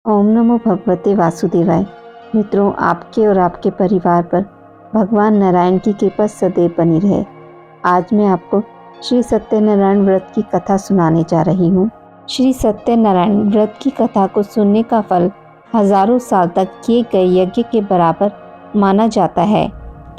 ओम नमो भगवते वासुदेवाय। मित्रों, आपके और आपके परिवार पर भगवान नारायण की कृपा सदैव बनी रहे। आज मैं आपको श्री सत्यनारायण व्रत की कथा सुनाने जा रही हूँ। श्री सत्यनारायण व्रत की कथा को सुनने का फल हजारों साल तक किए गए यज्ञ के बराबर माना जाता है।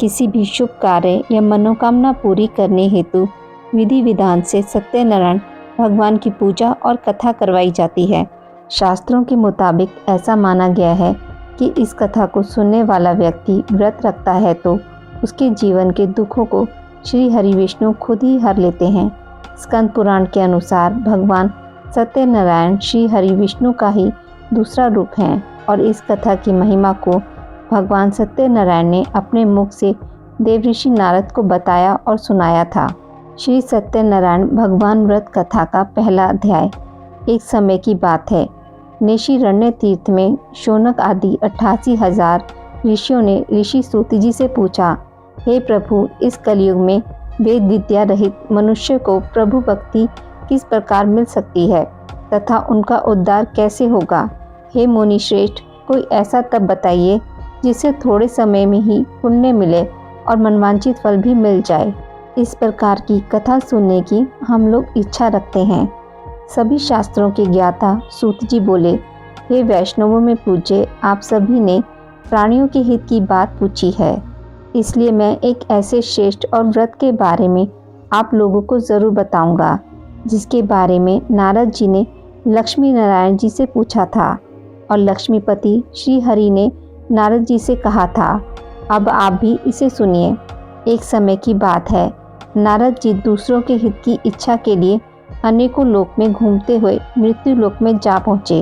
किसी भी शुभ कार्य या मनोकामना पूरी करने हेतु विधि विधान से सत्यनारायण भगवान की पूजा और कथा करवाई जाती है। शास्त्रों के मुताबिक ऐसा माना गया है कि इस कथा को सुनने वाला व्यक्ति व्रत रखता है तो उसके जीवन के दुखों को श्री हरि विष्णु खुद ही हर लेते हैं। स्कंद पुराण के अनुसार भगवान सत्यनारायण श्री हरि विष्णु का ही दूसरा रूप हैं और इस कथा की महिमा को भगवान सत्यनारायण ने अपने मुख से देवऋषि नारद को बताया और सुनाया था। श्री सत्यनारायण भगवान व्रत कथा का पहला अध्याय। एक समय की बात है, नेशिरण्य तीर्थ में शौनक आदि 88,000 ऋषियों ने ऋषि सूत जी से पूछा, हे प्रभु, इस कलयुग में वेद विद्या रहित मनुष्य को प्रभु भक्ति किस प्रकार मिल सकती है तथा उनका उद्धार कैसे होगा। हे मुनि श्रेष्ठ, कोई ऐसा तप बताइए जिससे थोड़े समय में ही पुण्य मिले और मनवांछित फल भी मिल जाए। इस प्रकार की कथा सुनने की हम लोग इच्छा रखते हैं। सभी शास्त्रों के ज्ञाता सूत जी बोले, हे वैष्णवों में पूज्य, आप सभी ने प्राणियों के हित की बात पूछी है, इसलिए मैं एक ऐसे श्रेष्ठ और व्रत के बारे में आप लोगों को जरूर बताऊंगा जिसके बारे में नारद जी ने लक्ष्मी नारायण जी से पूछा था और लक्ष्मीपति श्री हरि ने नारद जी से कहा था। अब आप भी इसे सुनिए। एक समय की बात है, नारद जी दूसरों के हित की इच्छा के लिए अनेकों लोक में घूमते हुए मृत्यु लोक में जा पहुँचे।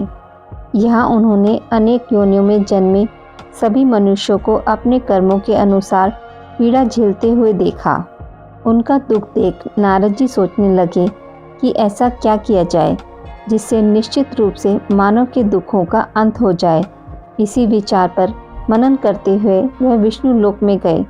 यहाँ उन्होंने अनेक योनियों में जन्मे सभी मनुष्यों को अपने कर्मों के अनुसार पीड़ा झेलते हुए देखा। उनका दुख देख नारद जी सोचने लगे कि ऐसा क्या किया जाए जिससे निश्चित रूप से मानव के दुखों का अंत हो जाए। इसी विचार पर मनन करते हुए वह विष्णु लोक में गए।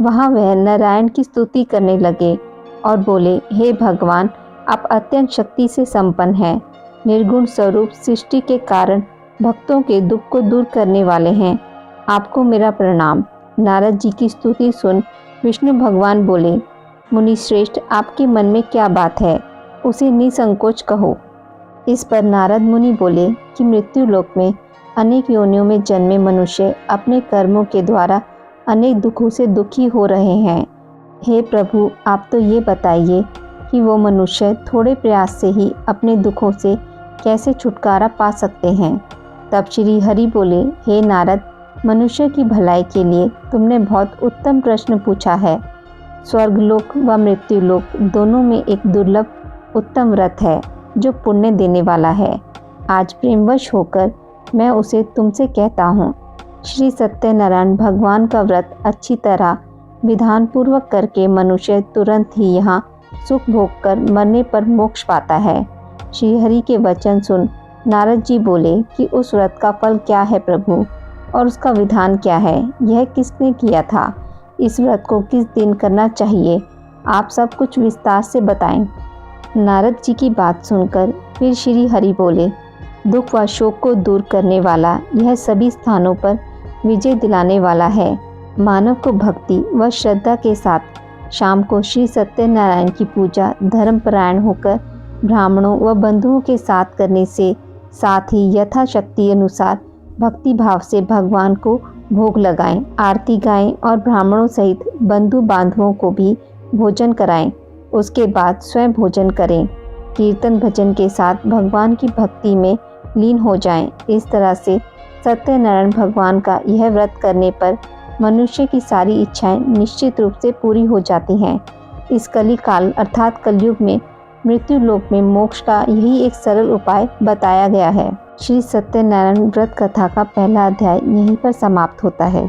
वहाँ वह नारायण की स्तुति करने लगे और बोले, हे भगवान, आप अत्यंत शक्ति से संपन्न हैं, निर्गुण स्वरूप सृष्टि के कारण भक्तों के दुख को दूर करने वाले हैं, आपको मेरा प्रणाम। नारद जी की स्तुति सुन विष्णु भगवान बोले, मुनि श्रेष्ठ, आपके मन में क्या बात है, उसे निसंकोच कहो। इस पर नारद मुनि बोले कि मृत्यु लोक में अनेक योनियों में जन्मे मनुष्य अपने कर्मों के द्वारा अनेक दुखों से दुखी हो रहे हैं। हे प्रभु, आप तो ये बताइए कि वो मनुष्य थोड़े प्रयास से ही अपने दुखों से कैसे छुटकारा पा सकते हैं। तब श्री हरि बोले, हे नारद, मनुष्य की भलाई के लिए तुमने बहुत उत्तम प्रश्न पूछा है। स्वर्गलोक व मृत्युलोक दोनों में एक दुर्लभ उत्तम व्रत है जो पुण्य देने वाला है। आज प्रेमवश होकर मैं उसे तुमसे कहता हूँ। श्री सत्यनारायण भगवान का व्रत अच्छी तरह विधान पूर्वक करके मनुष्य तुरंत ही यहाँ सुख भोग कर मरने पर मोक्ष पाता है। श्री हरि के वचन सुन नारद जी बोले कि उस व्रत का फल क्या है प्रभु, और उसका विधान क्या है, यह किसने किया था, इस व्रत को किस दिन करना चाहिए, आप सब कुछ विस्तार से बताएं। नारद जी की बात सुनकर फिर श्री हरि बोले, दुख व शोक को दूर करने वाला, यह सभी स्थानों पर विजय दिलाने वाला है। मानव को भक्ति व श्रद्धा के साथ शाम को श्री सत्यनारायण की पूजा धर्मपरायण होकर ब्राह्मणों व बंधुओं के साथ करने से, साथ ही यथाशक्ति अनुसार भक्ति भाव से भगवान को भोग लगाएं, आरती गाएं और ब्राह्मणों सहित बंधु बांधवों को भी भोजन कराएं। उसके बाद स्वयं भोजन करें। कीर्तन भजन के साथ भगवान की भक्ति में लीन हो जाएं। इस तरह से सत्यनारायण भगवान का यह व्रत करने पर मनुष्य की सारी इच्छाएं निश्चित रूप से पूरी हो जाती हैं। इस कली काल अर्थात कलयुग में मृत्यु लोक में मोक्ष का यही एक सरल उपाय बताया गया है। श्री सत्यनारायण व्रत कथा का पहला अध्याय यहीं पर समाप्त होता है।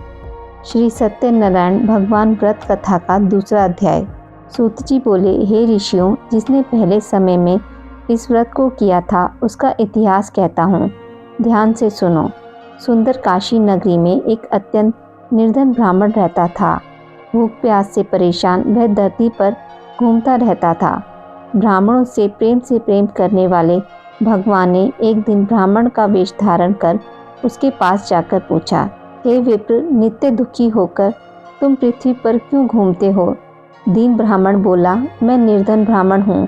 श्री सत्यनारायण भगवान व्रत कथा का दूसरा अध्याय। सूत जी बोले, हे ऋषियों, जिसने पहले समय में इस व्रत को किया था उसका इतिहास कहता हूँ, ध्यान से सुनो। सुंदर काशी नगरी में एक अत्यंत निर्धन ब्राह्मण रहता था। भूख प्यास से परेशान वह धरती पर घूमता रहता था। ब्राह्मणों से प्रेम करने वाले भगवान ने एक दिन ब्राह्मण का वेश धारण कर उसके पास जाकर पूछा, हे विप्र, नित्य दुखी होकर तुम पृथ्वी पर क्यों घूमते हो? दीन ब्राह्मण बोला, मैं निर्धन ब्राह्मण हूँ,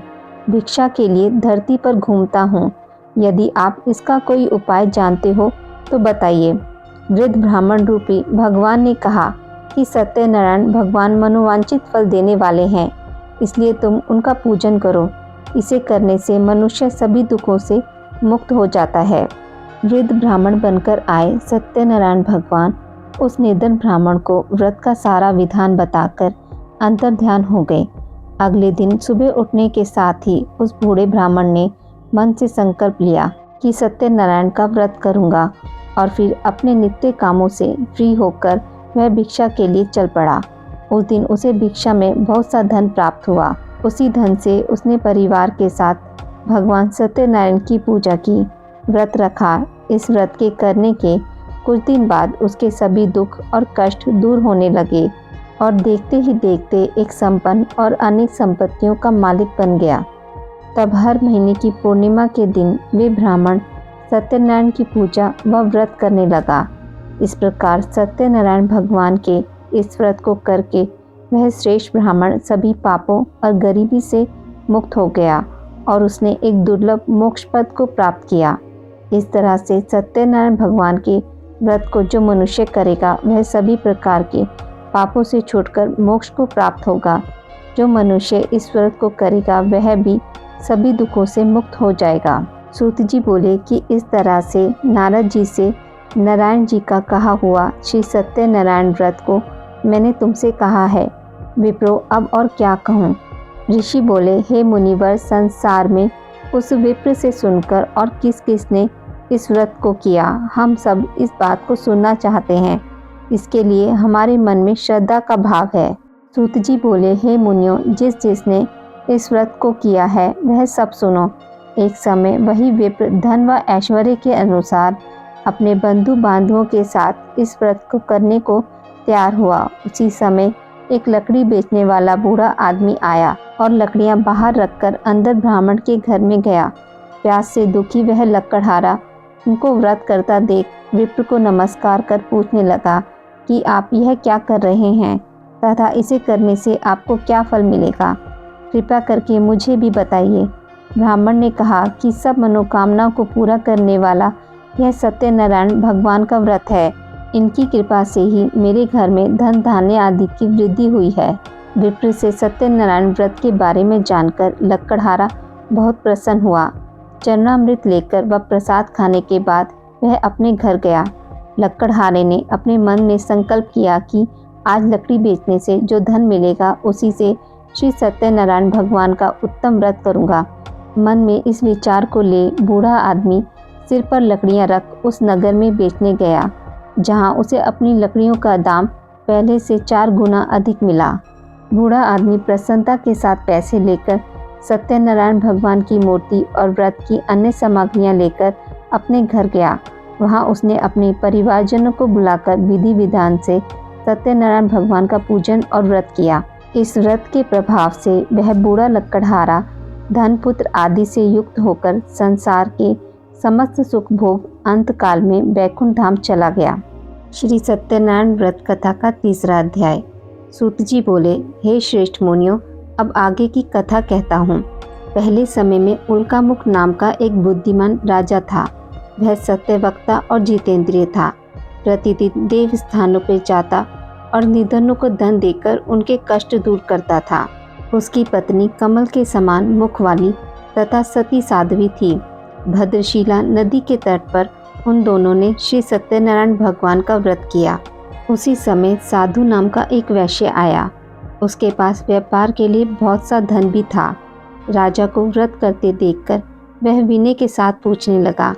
भिक्षा के लिए धरती पर घूमता हूँ। यदि आप इसका कोई उपाय जानते हो तो बताइए। वृद्ध ब्राह्मण रूपी भगवान ने कहा कि सत्यनारायण भगवान मनोवांछित फल देने वाले हैं, इसलिए तुम उनका पूजन करो। इसे करने से मनुष्य सभी दुखों से मुक्त हो जाता है। वृद्ध ब्राह्मण बनकर आए सत्यनारायण भगवान उस निर्धन ब्राह्मण को व्रत का सारा विधान बताकर अंतर्ध्यान हो गए। अगले दिन सुबह उठने के साथ ही उस बूढ़े ब्राह्मण ने मन से संकल्प लिया कि सत्यनारायण का व्रत करूंगा, और फिर अपने नित्य कामों से फ्री होकर वह भिक्षा के लिए चल पड़ा। उस दिन उसे भिक्षा में बहुत सा धन प्राप्त हुआ। उसी धन से उसने परिवार के साथ भगवान सत्यनारायण की पूजा की, व्रत रखा। इस व्रत के करने के कुछ दिन बाद उसके सभी दुख और कष्ट दूर होने लगे और देखते ही देखते एक संपन्न और अनेक संपत्तियों का मालिक बन गया। तब हर महीने की पूर्णिमा के दिन वे ब्राह्मण सत्यनारायण की पूजा व व्रत करने लगा। इस प्रकार सत्यनारायण भगवान के इस व्रत को करके वह श्रेष्ठ ब्राह्मण सभी पापों और गरीबी से मुक्त हो गया और उसने एक दुर्लभ मोक्ष पद को प्राप्त किया। इस तरह से सत्यनारायण भगवान के व्रत को जो मनुष्य करेगा वह सभी प्रकार के पापों से छूटकर मोक्ष को प्राप्त होगा। जो मनुष्य इस व्रत को करेगा वह भी सभी दुखों से मुक्त हो जाएगा। सूत जी बोले कि इस तरह से नारद जी से नारायण जी का कहा हुआ श्री सत्यनारायण व्रत को मैंने तुमसे कहा है। विप्रो, अब और क्या कहूँ? ऋषि बोले, हे मुनिवर, संसार में उस विप्र से सुनकर और किस किस ने इस व्रत को किया, हम सब इस बात को सुनना चाहते हैं। इसके लिए हमारे मन में श्रद्धा का भाव है। सूत जी बोले, हे मुनियों, जिस जिसने इस व्रत को किया है वह सब सुनो। एक समय वही विप्र धन व ऐश्वर्य के अनुसार अपने बंधु बांधवों के साथ इस व्रत को करने को तैयार हुआ। उसी समय एक लकड़ी बेचने वाला बूढ़ा आदमी आया और लकड़ियां बाहर रखकर अंदर ब्राह्मण के घर में गया। प्यास से दुखी वह लकड़हारा उनको व्रत करता देख विप्र को नमस्कार कर पूछने लगा कि आप यह क्या कर रहे हैं तथा इसे करने से आपको क्या फल मिलेगा? कृपा करके मुझे भी बताइए। ब्राह्मण ने कहा कि सब मनोकामनाओं को पूरा करने वाला यह सत्यनारायण भगवान का व्रत है। इनकी कृपा से ही मेरे घर में धन धान्य आदि की वृद्धि हुई है। विप्र से सत्यनारायण व्रत के बारे में जानकर लकड़हारा बहुत प्रसन्न हुआ। चरणामृत लेकर व प्रसाद खाने के बाद वह अपने घर गया। लकड़हारे ने अपने मन में संकल्प किया कि आज लकड़ी बेचने से जो धन मिलेगा उसी से श्री सत्यनारायण भगवान का उत्तम व्रत करूंगा। मन में इस विचार को ले बूढ़ा आदमी सिर पर लकड़ियां रख उस नगर में बेचने गया, जहां उसे अपनी लकड़ियों का दाम पहले से 4 गुना अधिक मिला। बूढ़ा आदमी प्रसन्नता के साथ पैसे लेकर सत्यनारायण भगवान की मूर्ति और व्रत की अन्य सामग्रियां लेकर अपने घर गया। वहां उसने अपने परिवारजनों को बुलाकर विधि विधान से सत्यनारायण भगवान का पूजन और व्रत किया। इस व्रत के प्रभाव से वह बूढ़ा लकड़हारा धन पुत्र आदि से युक्त होकर संसार के समस्त सुख भोग अंत काल में वैकुंठ धाम चला गया। श्री सत्यनारायण व्रत कथा का 3रा अध्याय। सूत जी बोले, हे श्रेष्ठ मुनियों, अब आगे की कथा कहता हूँ। पहले समय में उल्कामुख नाम का एक बुद्धिमान राजा था। वह सत्यवक्ता और जितेंद्रिय था। प्रतिदिन देव स्थानों पर जाता और निर्धनों को धन देकर उनके कष्ट दूर करता था। उसकी पत्नी कमल के समान मुख वाली तथा सती साध्वी थी। भद्रशिला नदी के तट पर उन दोनों ने श्री सत्यनारायण भगवान का व्रत किया। उसी समय साधु नाम का एक वैश्य आया। उसके पास व्यापार के लिए बहुत सा धन भी था। राजा को व्रत करते देखकर वह विनय के साथ पूछने लगा,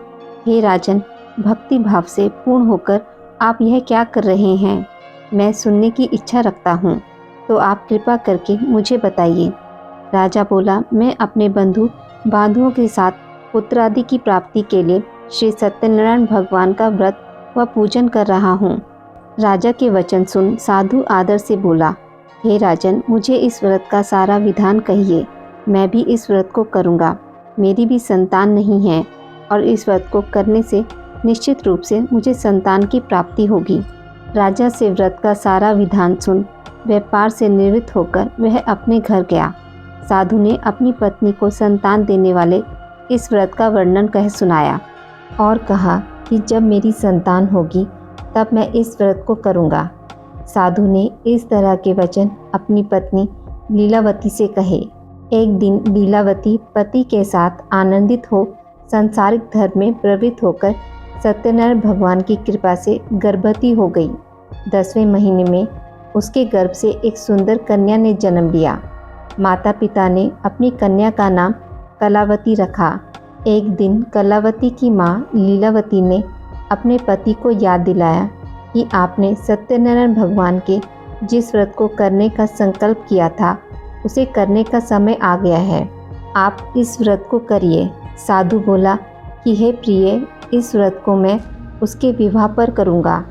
हे राजन, भक्ति भाव से पूर्ण होकर आप यह क्या कर रहे हैं? मैं सुनने की इच्छा रखता हूँ, तो आप कृपा करके मुझे बताइए। राजा बोला, मैं अपने बंधु बांधवों के साथ पुत्र आदि की प्राप्ति के लिए श्री सत्यनारायण भगवान का व्रत व पूजन कर रहा हूँ। राजा के वचन सुन साधु आदर से बोला, हे राजन, मुझे इस व्रत का सारा विधान कहिए, मैं भी इस व्रत को करूँगा। मेरी भी संतान नहीं है और इस व्रत को करने से निश्चित रूप से मुझे संतान की प्राप्ति होगी। राजा से व्रत का सारा विधान सुन व्यापार से निवृत्त होकर वह अपने घर गया। साधु ने अपनी पत्नी को संतान देने वाले इस व्रत का वर्णन कह सुनाया और कहा कि जब मेरी संतान होगी तब मैं इस व्रत को करूँगा। साधु ने इस तरह के वचन अपनी पत्नी लीलावती से कहे। एक दिन लीलावती पति के साथ आनंदित हो सांसारिक धर्म में प्रवृत्त होकर सत्यनारायण भगवान की कृपा से गर्भवती हो गई। 10वें महीने में उसके गर्भ से एक सुंदर कन्या ने जन्म लिया। माता पिता ने अपनी कन्या का नाम कलावती रखा। एक दिन कलावती की माँ लीलावती ने अपने पति को याद दिलाया कि आपने सत्यनारायण भगवान के जिस व्रत को करने का संकल्प किया था उसे करने का समय आ गया है, आप इस व्रत को करिए। साधु बोला कि हे प्रिय, इस व्रत को मैं उसके विवाह पर करूँगा।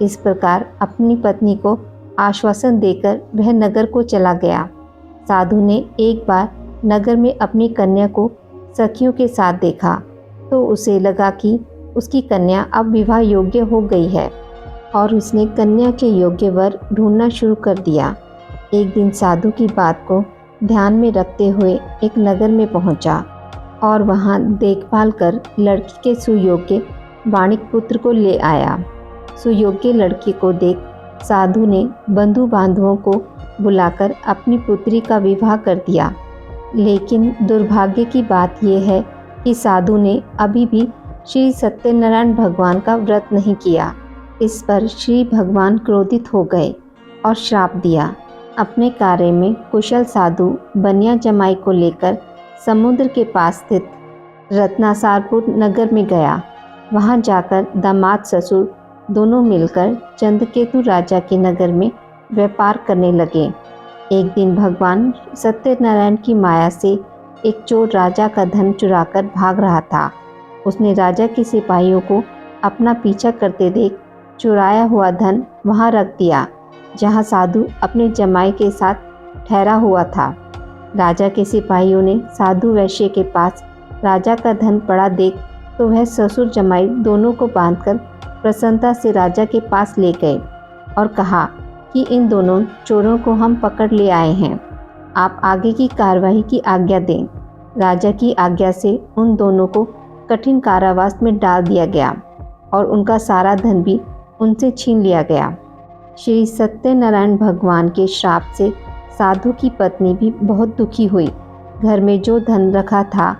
इस प्रकार अपनी पत्नी को आश्वासन देकर वह नगर को चला गया। साधु ने एक बार नगर में अपनी कन्या को सखियों के साथ देखा तो उसे लगा कि उसकी कन्या अब विवाह योग्य हो गई है और उसने कन्या के योग्य वर ढूंढना शुरू कर दिया। एक दिन साधु की बात को ध्यान में रखते हुए एक नगर में पहुंचा और वहां देखभाल कर लड़की के सुयोग्य वाणिक पुत्र को ले आया। सुयोग्य लड़की को देख साधु ने बंधु बांधवों को बुलाकर अपनी पुत्री का विवाह कर दिया। लेकिन दुर्भाग्य की बात यह है कि साधु ने अभी भी श्री सत्यनारायण भगवान का व्रत नहीं किया। इस पर श्री भगवान क्रोधित हो गए और श्राप दिया। अपने कार्य में कुशल साधु बनिया जमाई को लेकर समुद्र के पास स्थित रत्नासारपुर नगर में गया। वहां जाकर दामाद ससुर दोनों मिलकर चंद्रकेतु राजा के नगर में व्यापार करने लगे। एक दिन भगवान सत्यनारायण की माया से एक चोर राजा का धन चुराकर भाग रहा था। उसने राजा के सिपाहियों को अपना पीछा करते देख चुराया हुआ धन वहां रख दिया जहां साधु अपने जमाई के साथ ठहरा हुआ था। राजा के सिपाहियों ने साधु वैश्य के पास राजा का धन पड़ा देख तो वह ससुर जमाई दोनों को बांधकर प्रसन्नता से राजा के पास ले गए और कहा कि इन दोनों चोरों को हम पकड़ ले आए हैं, आप आगे की कार्रवाई की आज्ञा दें। राजा की आज्ञा से उन दोनों को कठिन कारावास में डाल दिया गया और उनका सारा धन भी उनसे छीन लिया गया। श्री सत्यनारायण भगवान के श्राप से साधु की पत्नी भी बहुत दुखी हुई। घर में जो धन रखा था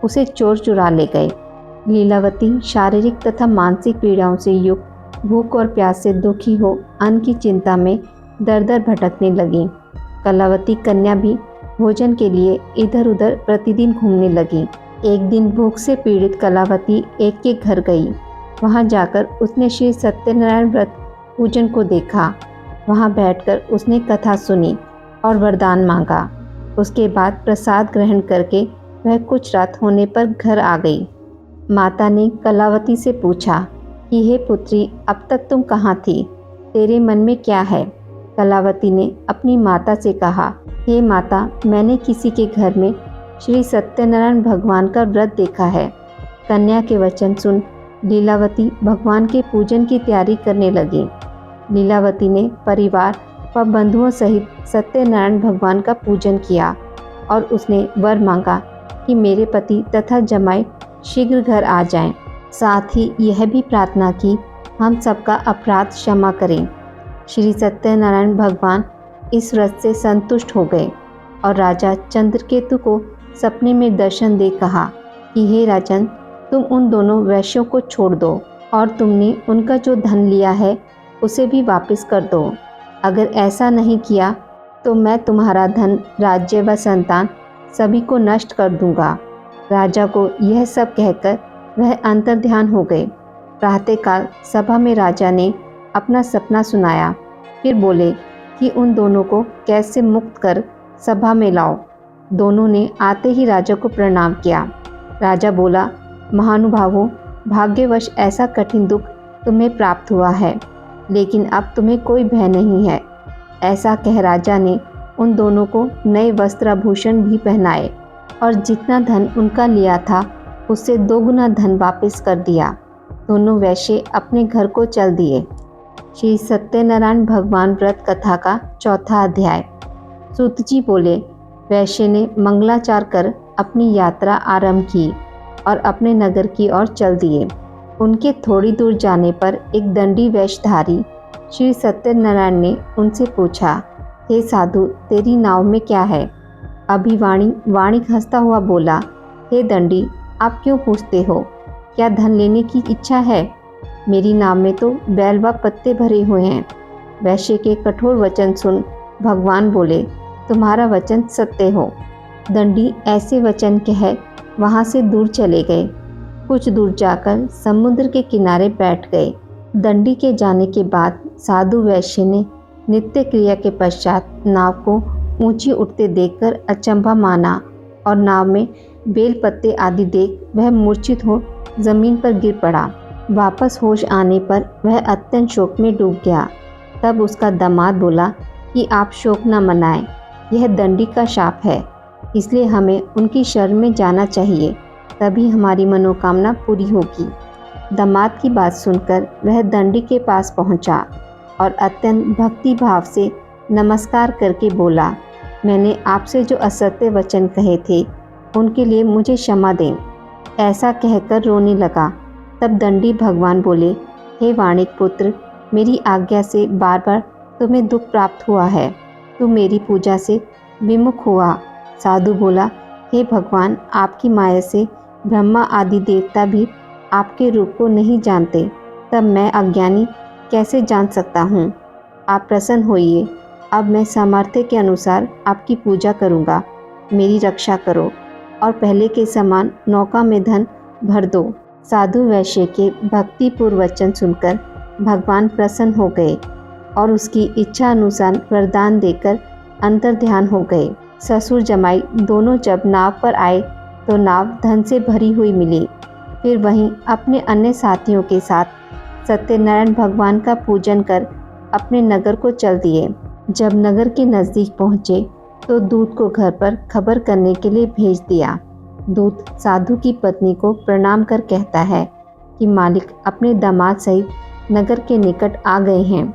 उसे चोर चुरा ले गए। लीलावती शारीरिक तथा मानसिक पीड़ाओं से युक्त भूख और प्यास से दुखी हो अन्न की चिंता में दर दर भटकने लगी। कलावती कन्या भी भोजन के लिए इधर उधर प्रतिदिन घूमने लगी। एक दिन भूख से पीड़ित कलावती एक के घर गई। वहां जाकर उसने श्री सत्यनारायण व्रत पूजन को देखा। वहां बैठकर उसने कथा सुनी और वरदान मांगा। उसके बाद प्रसाद ग्रहण करके वह कुछ रात होने पर घर आ गई। माता ने कलावती से पूछा कि हे पुत्री, अब तक तुम कहाँ थी? तेरे मन में क्या है? कलावती ने अपनी माता से कहा, हे माता, मैंने किसी के घर में श्री सत्यनारायण भगवान का व्रत देखा है। कन्या के वचन सुन लीलावती भगवान के पूजन की तैयारी करने लगी। लीलावती ने परिवार व बंधुओं सहित सत्यनारायण भगवान का पूजन किया और उसने वर मांगा कि मेरे पति तथा जमाई शीघ्र घर आ जाएं। साथ ही यह भी प्रार्थना की हम सबका अपराध क्षमा करें। श्री सत्यनारायण भगवान इस व्रत से संतुष्ट हो गए और राजा चंद्रकेतु को सपने में दर्शन दे कहा कि हे राजन, तुम उन दोनों वैश्यों को छोड़ दो और तुमने उनका जो धन लिया है उसे भी वापस कर दो। अगर ऐसा नहीं किया तो मैं तुम्हारा धन, राज्य व संतान सभी को नष्ट कर दूंगा। राजा को यह सब कहकर वह अंतर्ध्यान हो गए। प्रातःकाल सभा में राजा ने अपना सपना सुनाया। फिर बोले कि उन दोनों को कैसे मुक्त कर सभा में लाओ। दोनों ने आते ही राजा को प्रणाम किया। राजा बोला, महानुभावों, भाग्यवश ऐसा कठिन दुख तुम्हें प्राप्त हुआ है, लेकिन अब तुम्हें कोई भय नहीं है। ऐसा कह राजा ने उन दोनों को नए वस्त्राभूषण भी पहनाए और जितना धन उनका लिया था उससे 2 गुना धन वापस कर दिया। दोनों वैश्य अपने घर को चल दिए। श्री सत्यनारायण भगवान व्रत कथा का चौथा अध्याय। सूत जी बोले, वैश्य ने मंगलाचार कर अपनी यात्रा आरंभ की और अपने नगर की ओर चल दिए। उनके थोड़ी दूर जाने पर एक दंडी वेशधारी श्री सत्यनारायण ने उनसे पूछा, हे साधु, तेरी नाव में क्या है? वाणिक हंसता हुआ बोला, हे दंडी, आप क्यों पूछते हो? क्या धन लेने की इच्छा है? मेरी नाव में तो बैल व पत्ते भरे हुए हैं। वैश्य के कठोर वचन सुन भगवान बोले, तुम्हारा वचन सत्य हो। दंडी ऐसे वचन कह वहाँ से दूर चले गए। कुछ दूर जाकर समुद्र के किनारे बैठ गए। दंडी के जाने के बाद साधु वैश्य ने नित्य क्रिया के पश्चात नाव को ऊंची उठते देखकर अचंभा माना और नाव में बेल पत्ते आदि देख वह मूर्छित हो जमीन पर गिर पड़ा। वापस होश आने पर वह अत्यंत शोक में डूब गया। तब उसका दामाद बोला कि आप शोक न मनाएं, यह दंडी का शाप है, इसलिए हमें उनकी शरण में जाना चाहिए, तभी हमारी मनोकामना पूरी होगी। दामाद की बात सुनकर वह दंडी के पास पहुंचा और अत्यंत भक्ति भाव से नमस्कार करके बोला, मैंने आपसे जो असत्य वचन कहे थे उनके लिए मुझे क्षमा दें। ऐसा कहकर रोने लगा। तब दंडी भगवान बोले, हे वाणिक पुत्र, मेरी आज्ञा से बार बार तुम्हें दुख प्राप्त हुआ है। तुम मेरी पूजा से विमुख हुआ। साधु बोला, हे भगवान, आपकी माया से ब्रह्मा आदि देवता भी आपके रूप को नहीं जानते, तब मैं अज्ञानी कैसे जान सकता हूँ? आप प्रसन्न होइए। अब मैं सामर्थ्य के अनुसार आपकी पूजा करूँगा। मेरी रक्षा करो और पहले के समान नौका में धन भर दो। साधु वैश्य के भक्तिपूर्ण वचन सुनकर भगवान प्रसन्न हो गए और उसकी इच्छा अनुसार वरदान देकर अंतर ध्यान हो गए। ससुर जमाई दोनों जब नाव पर आए तो नाव धन से भरी हुई मिली। फिर वहीं अपने अन्य साथियों के साथ सत्यनारायण भगवान का पूजन कर अपने नगर को चल दिए। जब नगर के नज़दीक पहुँचे तो दूत को घर पर खबर करने के लिए भेज दिया। दूत साधु की पत्नी को प्रणाम कर कहता है कि मालिक अपने दामाद सहित नगर के निकट आ गए हैं।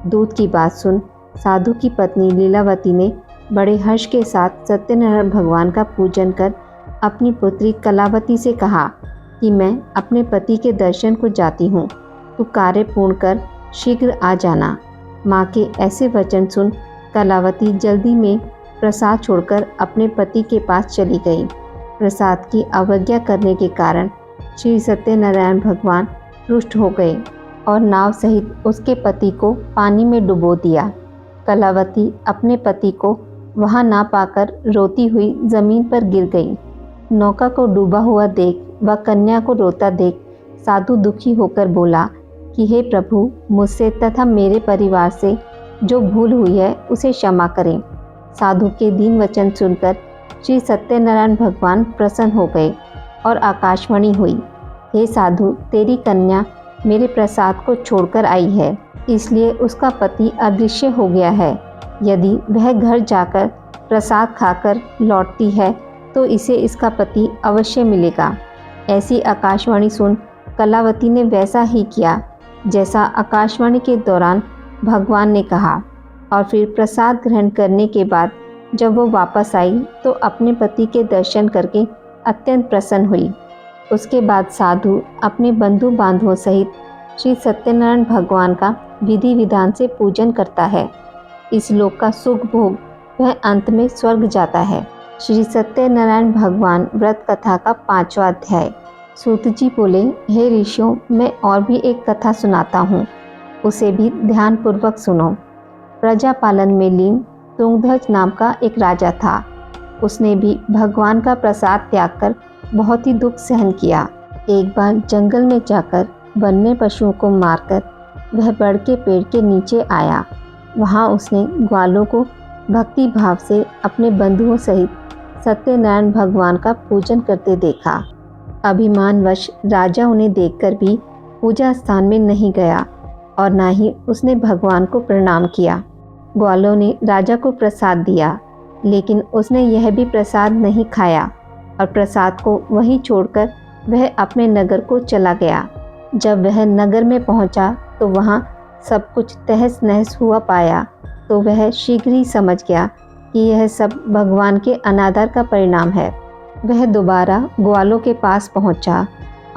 दूत की बात सुन साधु की पत्नी लीलावती ने बड़े हर्ष के साथ सत्यनारायण भगवान का पूजन कर अपनी पुत्री कलावती से कहा कि मैं अपने पति के दर्शन को जाती हूँ, तू कार्य पूर्ण कर शीघ्र आ जाना। माँ के ऐसे वचन सुन कलावती जल्दी में प्रसाद छोड़कर अपने पति के पास चली गई। प्रसाद की अवज्ञा करने के कारण श्री सत्यनारायण भगवान रुष्ट हो गए और नाव सहित उसके पति को पानी में डुबो दिया। कलावती अपने पति को वहां ना पाकर रोती हुई जमीन पर गिर गई। नौका को डूबा हुआ देख व कन्या को रोता देख साधु दुखी होकर बोला कि हे प्रभु, मुझसे तथा मेरे परिवार से जो भूल हुई है उसे क्षमा करें। साधु के दीन वचन सुनकर श्री सत्यनारायण भगवान प्रसन्न हो गए और आकाशवाणी हुई, हे साधु, तेरी कन्या मेरे प्रसाद को छोड़कर आई है, इसलिए उसका पति अदृश्य हो गया है। यदि वह घर जाकर प्रसाद खाकर लौटती है तो इसे इसका पति अवश्य मिलेगा। ऐसी आकाशवाणी सुन कलावती ने वैसा ही किया जैसा आकाशवाणी के दौरान भगवान ने कहा और फिर प्रसाद ग्रहण करने के बाद जब वो वापस आई तो अपने पति के दर्शन करके अत्यंत प्रसन्न हुई। उसके बाद साधु अपने बंधु बांधवों सहित श्री सत्यनारायण भगवान का विधि विधान से पूजन करता है। इस लोक का सुख भोग वह अंत में स्वर्ग जाता है। श्री सत्यनारायण भगवान व्रत कथा का 5वां अध्याय। सूत जी बोले, हे ऋषियों, मैं और भी एक कथा सुनाता हूँ, उसे भी ध्यानपूर्वक सुनो। प्रजा पालन में लीन तुंगध्वज नाम का एक राजा था। उसने भी भगवान का प्रसाद त्याग कर बहुत ही दुख सहन किया। एक बार जंगल में जाकर वन्य पशुओं को मारकर वह बड़ के पेड़ के नीचे आया। वहाँ उसने ग्वालों को भक्ति भाव से अपने बंधुओं सहित सत्यनारायण भगवान का पूजन करते देखा। अभिमानवश राजा उन्हें देखकर भी पूजा स्थान में नहीं गया और न ही उसने भगवान को प्रणाम किया। ग्वालों ने राजा को प्रसाद दिया, लेकिन उसने यह भी प्रसाद नहीं खाया और प्रसाद को वहीं छोड़कर वह अपने नगर को चला गया। जब वह नगर में पहुंचा तो वहां सब कुछ तहस नहस हुआ पाया तो वह शीघ्र ही समझ गया कि यह सब भगवान के अनादर का परिणाम है। वह दोबारा ग्वालों के पास पहुंचा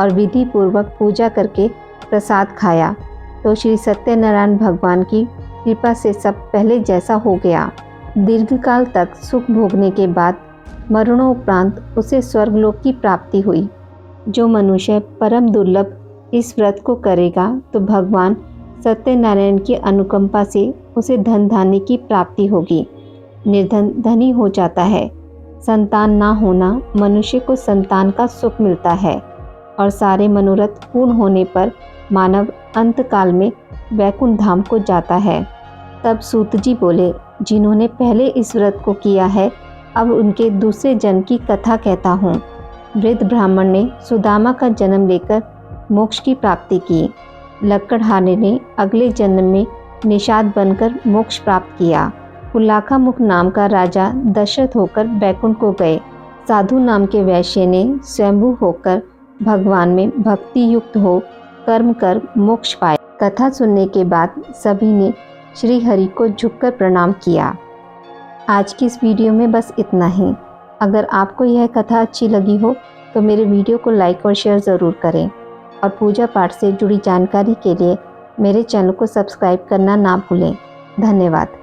और विधि पूर्वक पूजा करके प्रसाद खाया तो श्री सत्यनारायण भगवान की कृपा से सब पहले जैसा हो गया। दीर्घकाल तक सुख भोगने के बाद मरणोपरांत उसे स्वर्गलोक की प्राप्ति हुई। जो मनुष्य परम दुर्लभ इस व्रत को करेगा तो भगवान सत्यनारायण की अनुकंपा से उसे धन धान्य की प्राप्ति होगी। निर्धन धनी हो जाता है। संतान ना होना मनुष्य को संतान का सुख मिलता है और सारे मनोरथ पूर्ण होने पर मानव अंत काल में वैकुंठ धाम को जाता है। तब सूत जी बोले, जिन्होंने पहले इस व्रत को किया है अब उनके दूसरे जन्म की कथा कहता हूँ। वृद्ध ब्राह्मण ने सुदामा का जन्म लेकर मोक्ष की प्राप्ति की। लक्कड़हारे ने अगले जन्म में निषाद बनकर मोक्ष प्राप्त किया। पुलाखा मुख नाम का राजा दशरथ होकर बैकुंठ को गए। साधु नाम के वैश्य ने स्वयंभू होकर भगवान में भक्ति युक्त हो कर्म कर मोक्ष पाया। कथा सुनने के बाद सभी ने श्री हरि को झुककर प्रणाम किया। आज की इस वीडियो में बस इतना ही। अगर आपको यह कथा अच्छी लगी हो तो मेरे वीडियो को लाइक और शेयर ज़रूर करें और पूजा पाठ से जुड़ी जानकारी के लिए मेरे चैनल को सब्सक्राइब करना ना भूलें। धन्यवाद।